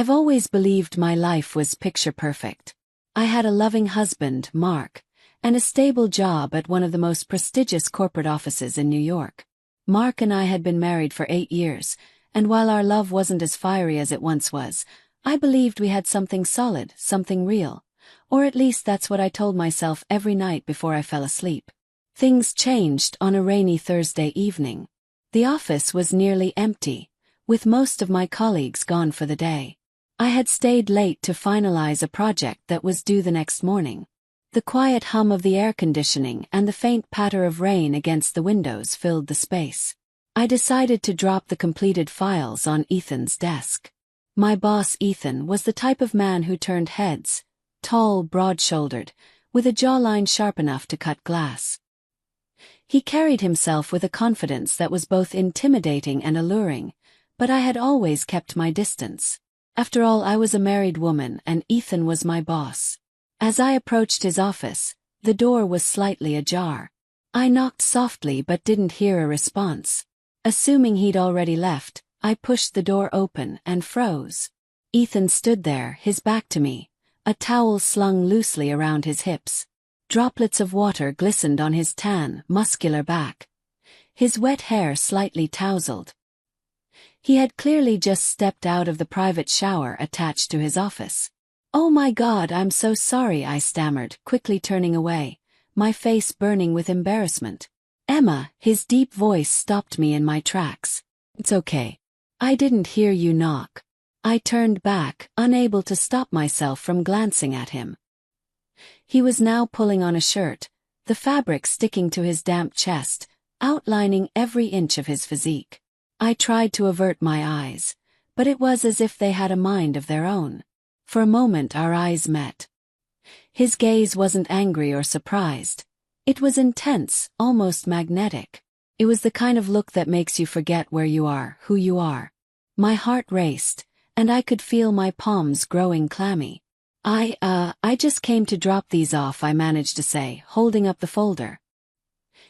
I've always believed my life was picture perfect. I had a loving husband, Mark, and a stable job at one of the most prestigious corporate offices in New York. Mark and I had been married for 8 years, and while our love wasn't as fiery as it once was, I believed we had something solid, something real. Or at least that's what I told myself every night before I fell asleep. Things changed on a rainy Thursday evening. The office was nearly empty, with most of my colleagues gone for the day. I had stayed late to finalize a project that was due the next morning. The quiet hum of the air conditioning and the faint patter of rain against the windows filled the space. I decided to drop the completed files on Ethan's desk. My boss, Ethan, was the type of man who turned heads, tall, broad-shouldered, with a jawline sharp enough to cut glass. He carried himself with a confidence that was both intimidating and alluring, but I had always kept my distance. After all, I was a married woman and Ethan was my boss. As I approached his office, the door was slightly ajar. I knocked softly but didn't hear a response. Assuming he'd already left, I pushed the door open and froze. Ethan stood there, his back to me, a towel slung loosely around his hips. Droplets of water glistened on his tan, muscular back. His wet hair slightly tousled. He had clearly just stepped out of the private shower attached to his office. "Oh my God, I'm so sorry," I stammered, quickly turning away, my face burning with embarrassment. "Emma," his deep voice stopped me in my tracks. "It's okay. I didn't hear you knock." I turned back, unable to stop myself from glancing at him. He was now pulling on a shirt, the fabric sticking to his damp chest, outlining every inch of his physique. I tried to avert my eyes, but it was as if they had a mind of their own. For a moment our eyes met. His gaze wasn't angry or surprised. It was intense, almost magnetic. It was the kind of look that makes you forget where you are, who you are. My heart raced, and I could feel my palms growing clammy. I just came to drop these off," I managed to say, holding up the folder.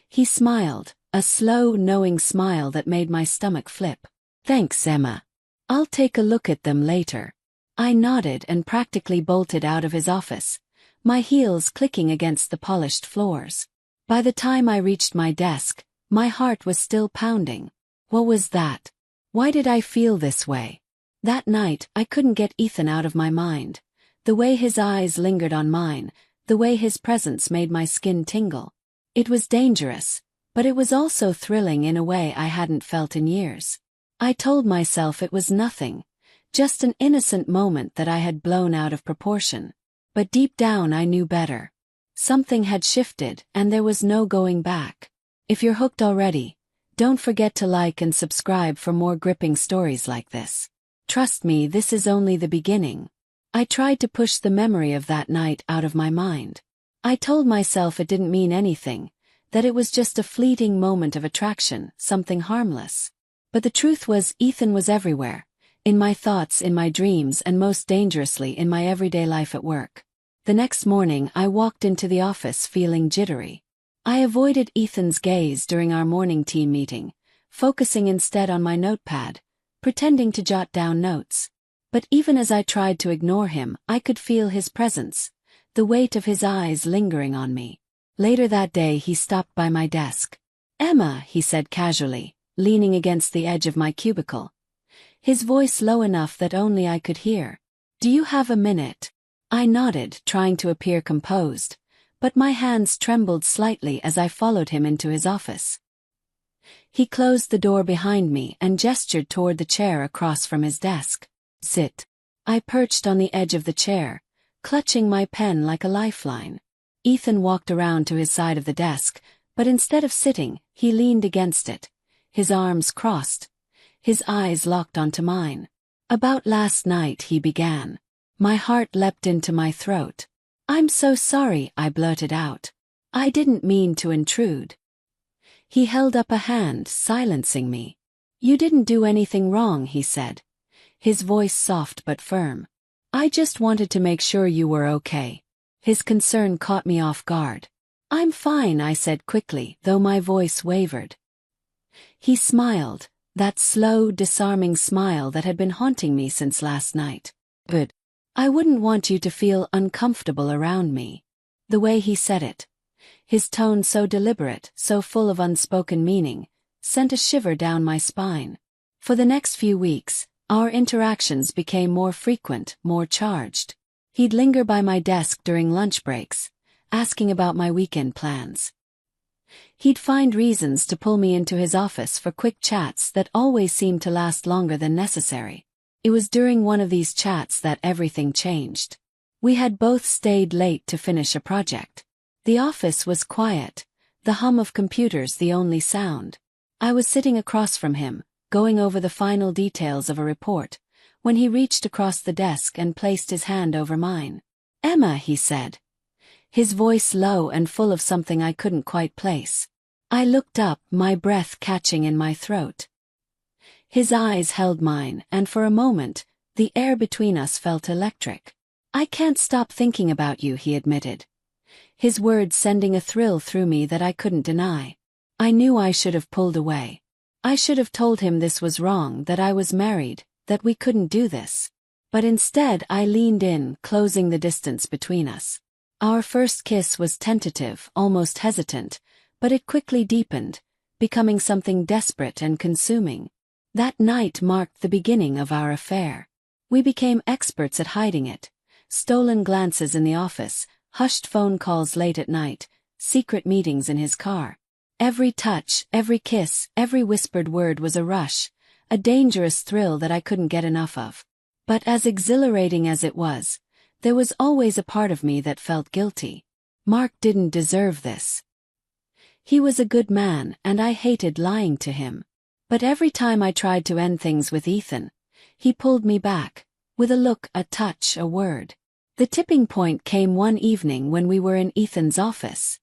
He smiled, a slow, knowing smile that made my stomach flip. "Thanks, Emma. I'll take a look at them later." I nodded and practically bolted out of his office, my heels clicking against the polished floors. By the time I reached my desk, my heart was still pounding. What was that? Why did I feel this way? That night, I couldn't get Ethan out of my mind. The way his eyes lingered on mine, the way his presence made my skin tingle. It was dangerous, but it was also thrilling in a way I hadn't felt in years. I told myself it was nothing, just an innocent moment that I had blown out of proportion. But deep down I knew better. Something had shifted, and there was no going back. If you're hooked already, don't forget to like and subscribe for more gripping stories like this. Trust me, this is only the beginning. I tried to push the memory of that night out of my mind. I told myself it didn't mean anything, that it was just a fleeting moment of attraction, something harmless. But the truth was, Ethan was everywhere. In my thoughts, in my dreams, and most dangerously in my everyday life at work. The next morning I walked into the office feeling jittery. I avoided Ethan's gaze during our morning team meeting, focusing instead on my notepad, pretending to jot down notes. But even as I tried to ignore him, I could feel his presence, the weight of his eyes lingering on me. Later that day he stopped by my desk. "Emma," he said casually, leaning against the edge of my cubicle. His voice low enough that only I could hear. "Do you have a minute?" I nodded, trying to appear composed, but my hands trembled slightly as I followed him into his office. He closed the door behind me and gestured toward the chair across from his desk. "Sit." I perched on the edge of the chair, clutching my pen like a lifeline. Ethan walked around to his side of the desk, but instead of sitting, he leaned against it, his arms crossed, his eyes locked onto mine. "About last night," he began. My heart leapt into my throat. "I'm so sorry," I blurted out. "I didn't mean to intrude." He held up a hand, silencing me. "You didn't do anything wrong," he said, his voice soft but firm. "I just wanted to make sure you were okay." His concern caught me off guard. "I'm fine," I said quickly, though my voice wavered. He smiled, that slow, disarming smile that had been haunting me since last night. But I wouldn't want you to feel uncomfortable around me. The way he said it, his tone so deliberate, so full of unspoken meaning, sent a shiver down my spine. For the next few weeks, our interactions became more frequent, more charged. He'd linger by my desk during lunch breaks, asking about my weekend plans. He'd find reasons to pull me into his office for quick chats that always seemed to last longer than necessary. It was during one of these chats that everything changed. We had both stayed late to finish a project. The office was quiet, the hum of computers the only sound. I was sitting across from him, going over the final details of a report, when he reached across the desk and placed his hand over mine. "Emma," he said, his voice low and full of something I couldn't quite place. I looked up, my breath catching in my throat. His eyes held mine, and for a moment, the air between us felt electric. "I can't stop thinking about you," he admitted, his words sending a thrill through me that I couldn't deny. I knew I should have pulled away. I should have told him this was wrong, that I was married, that we couldn't do this. But instead I leaned in, closing the distance between us. Our first kiss was tentative, almost hesitant, but it quickly deepened, becoming something desperate and consuming. That night marked the beginning of our affair. We became experts at hiding it. Stolen glances in the office, hushed phone calls late at night, secret meetings in his car. Every touch, every kiss, every whispered word was a rush, a dangerous thrill that I couldn't get enough of. But as exhilarating as it was, there was always a part of me that felt guilty. Mark didn't deserve this. He was a good man, and I hated lying to him. But every time I tried to end things with Ethan, he pulled me back, with a look, a touch, a word. The tipping point came one evening when we were in Ethan's office.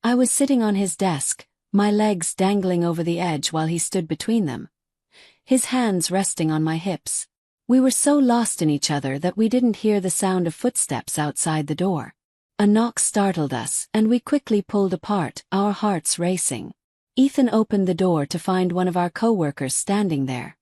I was sitting on his desk, my legs dangling over the edge while he stood between them, his hands resting on my hips. We were so lost in each other that we didn't hear the sound of footsteps outside the door. A knock startled us, and we quickly pulled apart, our hearts racing. Ethan opened the door to find one of our co-workers standing there,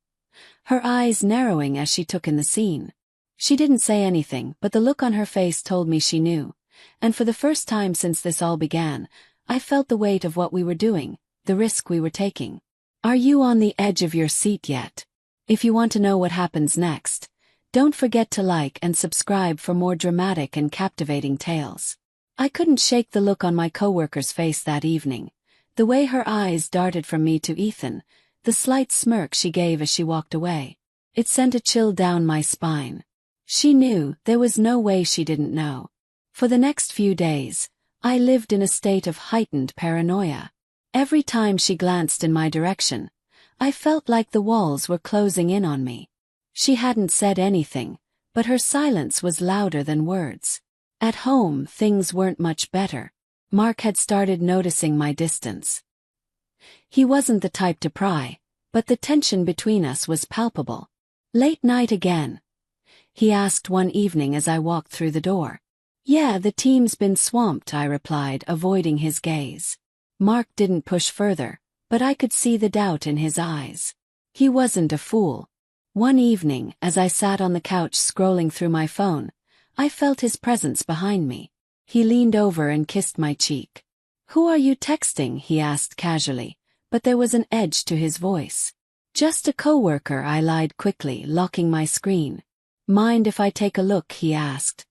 her eyes narrowing as she took in the scene. She didn't say anything, but the look on her face told me she knew, and for the first time since this all began, I felt the weight of what we were doing, the risk we were taking. Are you on the edge of your seat yet? If you want to know what happens next, don't forget to like and subscribe for more dramatic and captivating tales. I couldn't shake the look on my coworker's face that evening, the way her eyes darted from me to Ethan, the slight smirk she gave as she walked away. It sent a chill down my spine. She knew, there was no way she didn't know. For the next few days, I lived in a state of heightened paranoia. Every time she glanced in my direction, I felt like the walls were closing in on me. She hadn't said anything, but her silence was louder than words. At home, things weren't much better. Mark had started noticing my distance. He wasn't the type to pry, but the tension between us was palpable. "Late night again?" he asked one evening as I walked through the door. "Yeah, the team's been swamped," I replied, avoiding his gaze. Mark didn't push further, but I could see the doubt in his eyes. He wasn't a fool. One evening, as I sat on the couch scrolling through my phone, I felt his presence behind me. He leaned over and kissed my cheek. "Who are you texting?" he asked casually, but there was an edge to his voice. "Just a coworker," I lied quickly, locking my screen. "Mind if I take a look?" he asked,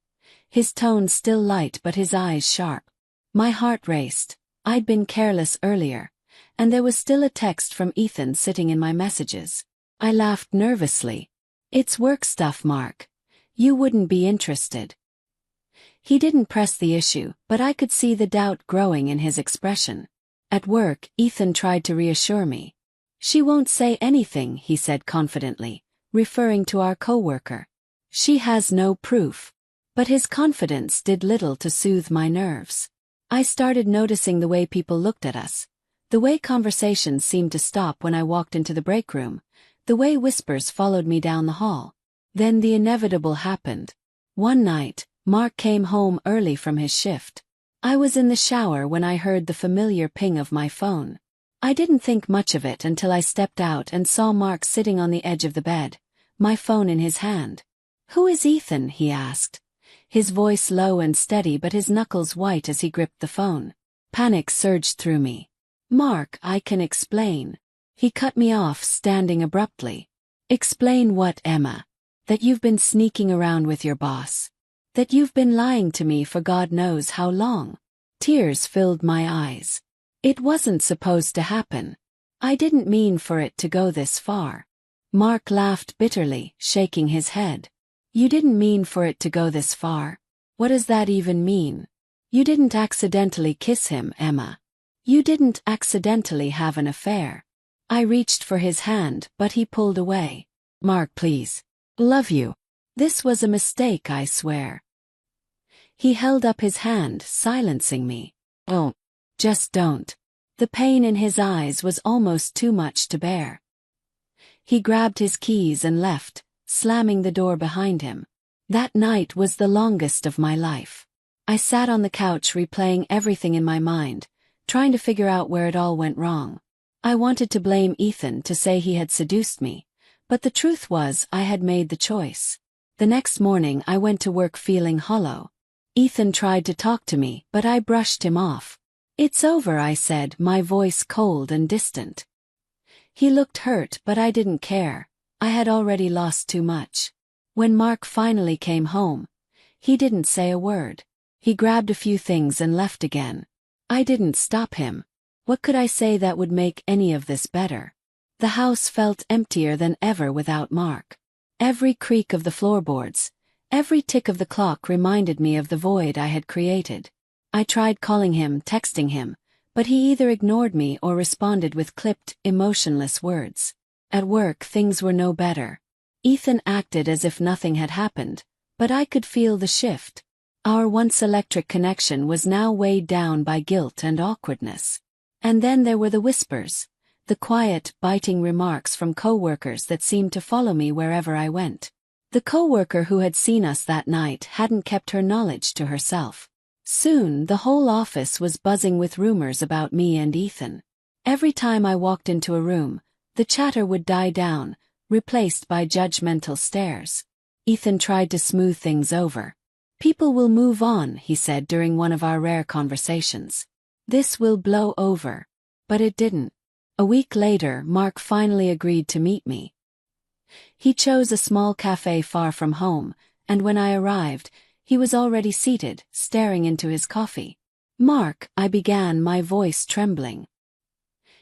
his tone still light but his eyes sharp. My heart raced. I'd been careless earlier, and there was still a text from Ethan sitting in my messages. I laughed nervously. "It's work stuff, Mark. You wouldn't be interested." He didn't press the issue, but I could see the doubt growing in his expression. At work, Ethan tried to reassure me. "She won't say anything," he said confidently, referring to our coworker. "She has no proof." But his confidence did little to soothe my nerves. I started noticing the way people looked at us, the way conversations seemed to stop when I walked into the break room, the way whispers followed me down the hall. Then the inevitable happened. One night, Mark came home early from his shift. I was in the shower when I heard the familiar ping of my phone. I didn't think much of it until I stepped out and saw Mark sitting on the edge of the bed, my phone in his hand. "Who is Ethan?" he asked. His voice low and steady but his knuckles white as he gripped the phone. Panic surged through me. "Mark, I can explain." He cut me off, standing abruptly. "Explain what, Emma? That you've been sneaking around with your boss? That you've been lying to me for God knows how long?" Tears filled my eyes. It wasn't supposed to happen. I didn't mean for it to go this far. Mark laughed bitterly, shaking his head. "You didn't mean for it to go this far? What does that even mean? You didn't accidentally kiss him, Emma. You didn't accidentally have an affair." I reached for his hand, but he pulled away. "Mark, please. Love you. This was a mistake, I swear." He held up his hand, silencing me. "Oh, just don't." The pain in his eyes was almost too much to bear. He grabbed his keys and left, slamming the door behind him. That night was the longest of my life. I sat on the couch replaying everything in my mind, trying to figure out where it all went wrong. I wanted to blame Ethan, to say he had seduced me, but the truth was I had made the choice. The next morning I went to work feeling hollow. Ethan tried to talk to me, but I brushed him off. "It's over," I said, my voice cold and distant. He looked hurt, but I didn't care. I had already lost too much. When Mark finally came home, he didn't say a word. He grabbed a few things and left again. I didn't stop him. What could I say that would make any of this better? The house felt emptier than ever without Mark. Every creak of the floorboards, every tick of the clock reminded me of the void I had created. I tried calling him, texting him, but he either ignored me or responded with clipped, emotionless words. At work things were no better. Ethan acted as if nothing had happened, but I could feel the shift. Our once electric connection was now weighed down by guilt and awkwardness. And then there were the whispers, the quiet, biting remarks from co-workers that seemed to follow me wherever I went. The co-worker who had seen us that night hadn't kept her knowledge to herself. Soon the whole office was buzzing with rumors about me and Ethan. Every time I walked into a room, the chatter would die down, replaced by judgmental stares. Ethan tried to smooth things over. "People will move on," he said during one of our rare conversations. "This will blow over." But it didn't. A week later, Mark finally agreed to meet me. He chose a small cafe far from home, and when I arrived, he was already seated, staring into his coffee. "Mark," I began, my voice trembling.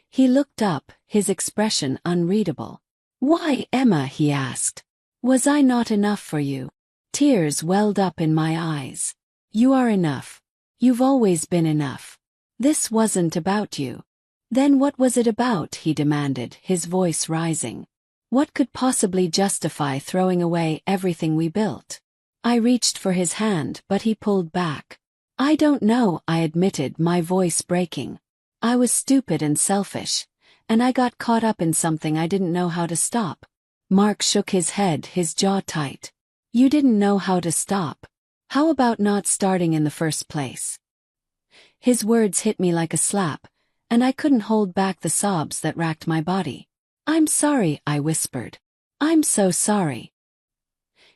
He looked up, his expression unreadable. "Why, Emma?" he asked. "Was I not enough for you?" Tears welled up in my eyes. "You are enough. You've always been enough. This wasn't about you." "Then what was it about?" he demanded, his voice rising. "What could possibly justify throwing away everything we built?" I reached for his hand, but he pulled back. "I don't know," I admitted, my voice breaking. "I was stupid and selfish, and I got caught up in something I didn't know how to stop." Mark shook his head, his jaw tight. "You didn't know how to stop? How about not starting in the first place?" His words hit me like a slap, and I couldn't hold back the sobs that racked my body. "I'm sorry," I whispered. "I'm so sorry."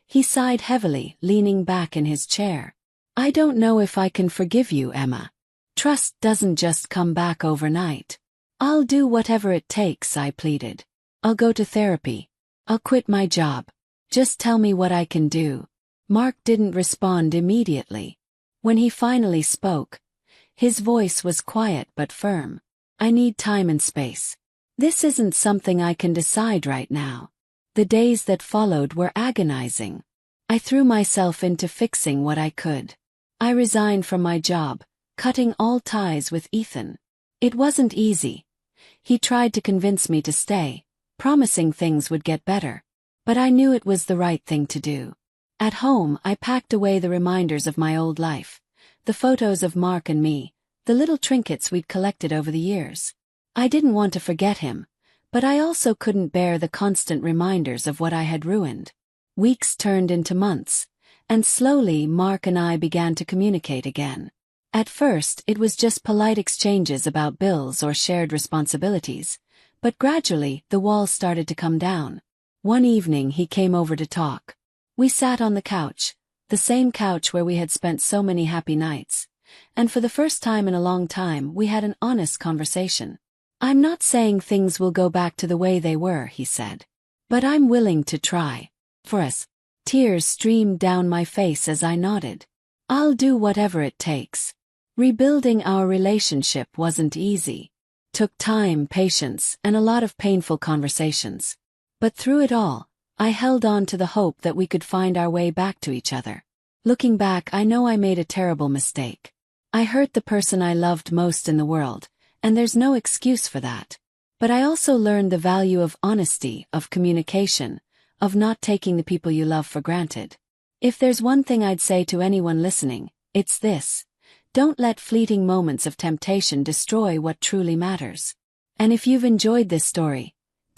He sighed heavily, leaning back in his chair. "I don't know if I can forgive you, Emma. Trust doesn't just come back overnight." "I'll do whatever it takes," I pleaded. "I'll go to therapy. I'll quit my job. Just tell me what I can do." Mark didn't respond immediately. When he finally spoke, his voice was quiet but firm. "I need time and space. This isn't something I can decide right now." The days that followed were agonizing. I threw myself into fixing what I could. I resigned from my job, cutting all ties with Ethan. It wasn't easy. He tried to convince me to stay, promising things would get better. But I knew it was the right thing to do. At home, I packed away the reminders of my old life, the photos of Mark and me, the little trinkets we'd collected over the years. I didn't want to forget him, but I also couldn't bear the constant reminders of what I had ruined. Weeks turned into months, and slowly Mark and I began to communicate again. At first, it was just polite exchanges about bills or shared responsibilities, but gradually the walls started to come down. One evening he came over to talk. We sat on the couch, the same couch where we had spent so many happy nights, and for the first time in a long time we had an honest conversation. "I'm not saying things will go back to the way they were," he said. "But I'm willing to try. For us." Tears streamed down my face as I nodded. "I'll do whatever it takes." Rebuilding our relationship wasn't easy. Took time, patience, and a lot of painful conversations. But through it all, I held on to the hope that we could find our way back to each other. Looking back, I know I made a terrible mistake. I hurt the person I loved most in the world, and there's no excuse for that. But I also learned the value of honesty, of communication, of not taking the people you love for granted. If there's one thing I'd say to anyone listening, it's this: don't let fleeting moments of temptation destroy what truly matters. And if you've enjoyed this story,